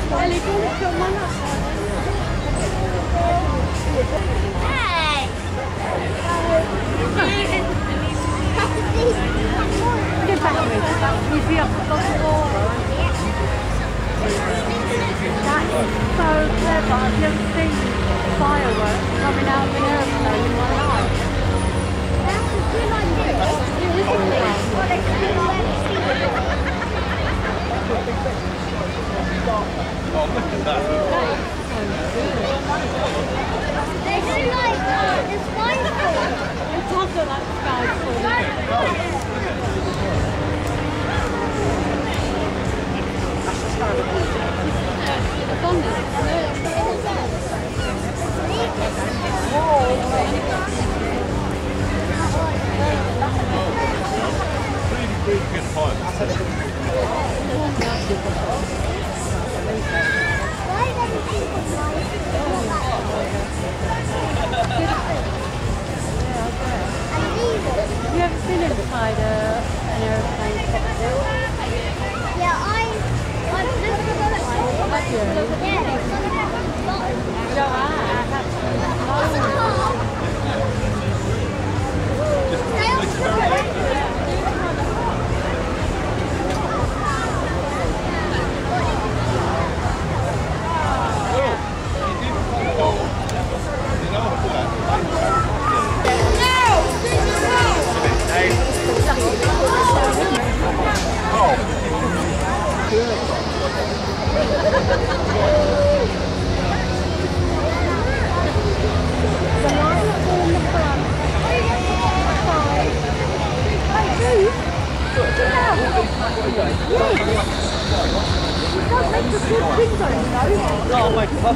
That is so clever. I've never seen fireworks coming out of an aeroplane in my life. Oh, look at that. They do like it's wonderful. It's also like sky's falling. It's on this. Really good fun. Have you ever been inside an aeroplane cockpit? Yeah, I've never done it before. Have you? Yeah, Oh, my God.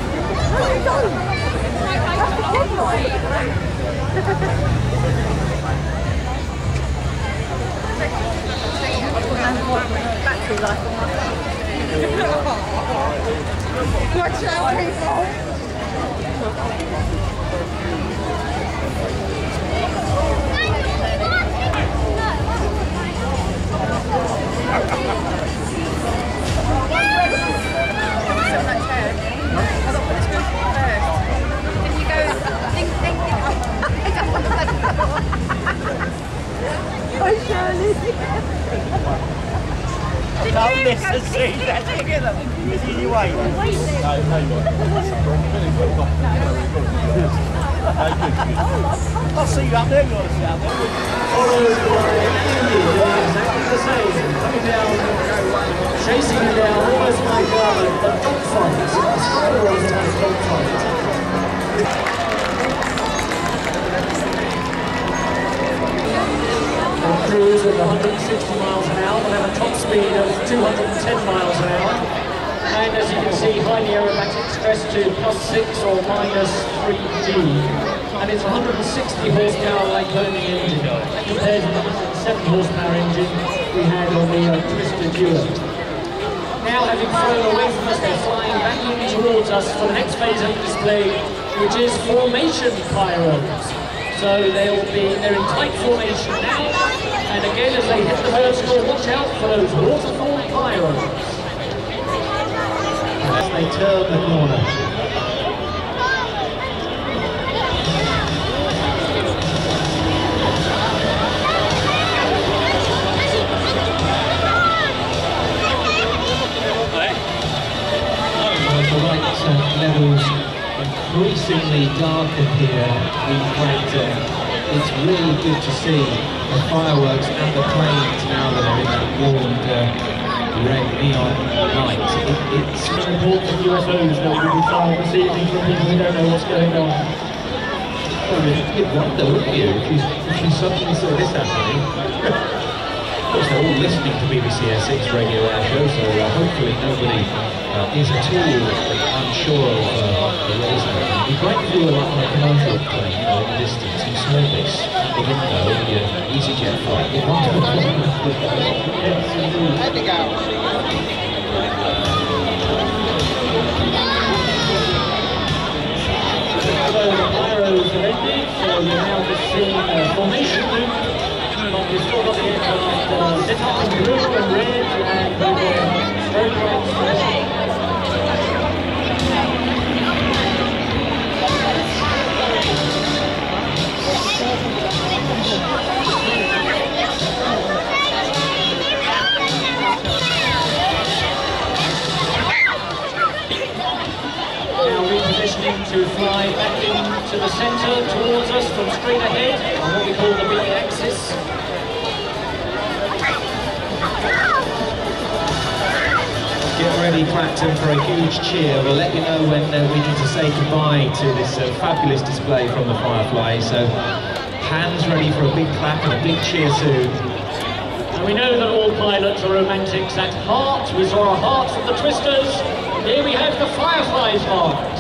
Battery life on my phone. Watch out, people! Don't listen, see, that's together. It's easy way. No, I'll see you up there, you want to sit up there. Followed by Andy, exactly the same. Coming down, chasing him down, almost like a dogfight. It's a Star Wars type dogfight. Cruise at 160 miles an hour, will have a top speed of 210 miles an hour. And as you can see, highly aerobatic, stress to +6 or -3G. And it's 160 horsepower Lyconian engine. That compares with the 107 horsepower engine we had on the Twister Duo. Now, having flown away from us, they're flying back in towards us for the next phase of the display, which is formation pyros. So they're in tight formation now, and again as they hit the vertical, watch out for those waterfall pyros as they turn the corner. The light levels increasingly darker here in Clacton. It's really good to see the fireworks and the planes now that are in that warmed red neon light. It's so important that UFOs that will be fired this evening for people who don't know what's going on. Well, you'd wonder, wouldn't you, if you suddenly saw this happening. Of course, they're all listening to BBC S6 radio airshow, so hopefully nobody is at all unsure of the what is happening. It'd be great if you were like on a commercial plane, you know, in the distance, you smell this, the window, and your EasyJet flight. You'd want to So the pyros are ending, so you're now just seeing formation loop. We've still got the aircraft lit up in blue and red, and strobe lights. centre towards us from straight ahead on what we call the big axis. Get ready, Clacton, for a huge cheer. We'll let you know when we need to say goodbye to this fabulous display from the Firefly. So, hands ready for a big clap and a big cheer soon. And we know that all pilots are romantics at heart. We saw a heart from the Twisters. Here we have the Firefly's heart.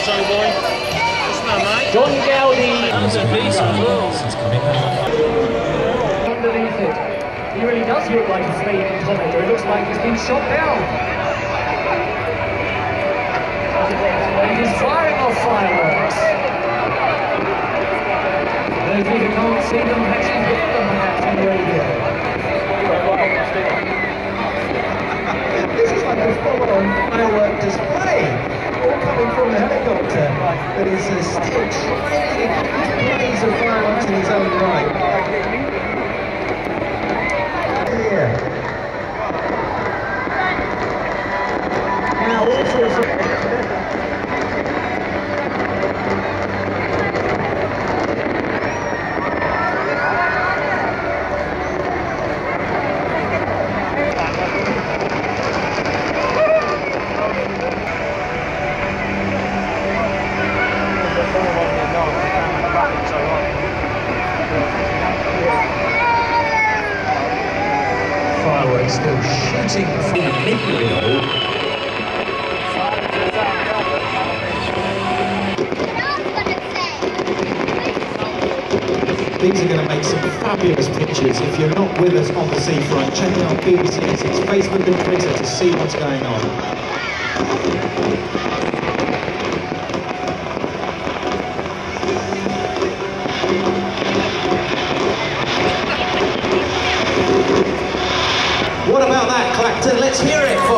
Sorry, boy. What's my mate? John Gowdy. That was a piece as well. Underneath it. He really does look like a flaming comet, or it looks like he's been shot down. And he's firing off fireworks. Those of you who can't see them actually hear them perhaps on the radio. This is like a full-on firework display, all coming from the helicopter, but is still trailing a blaze of fireworks in his own right. Here. Now all sorts of... Fireworks still shooting from the midfield. These are going to make some fabulous pictures. If you're not with us on the seafront, check out BBC Essex Facebook and Twitter to see what's going on. What about that, Clacton? Let's hear it for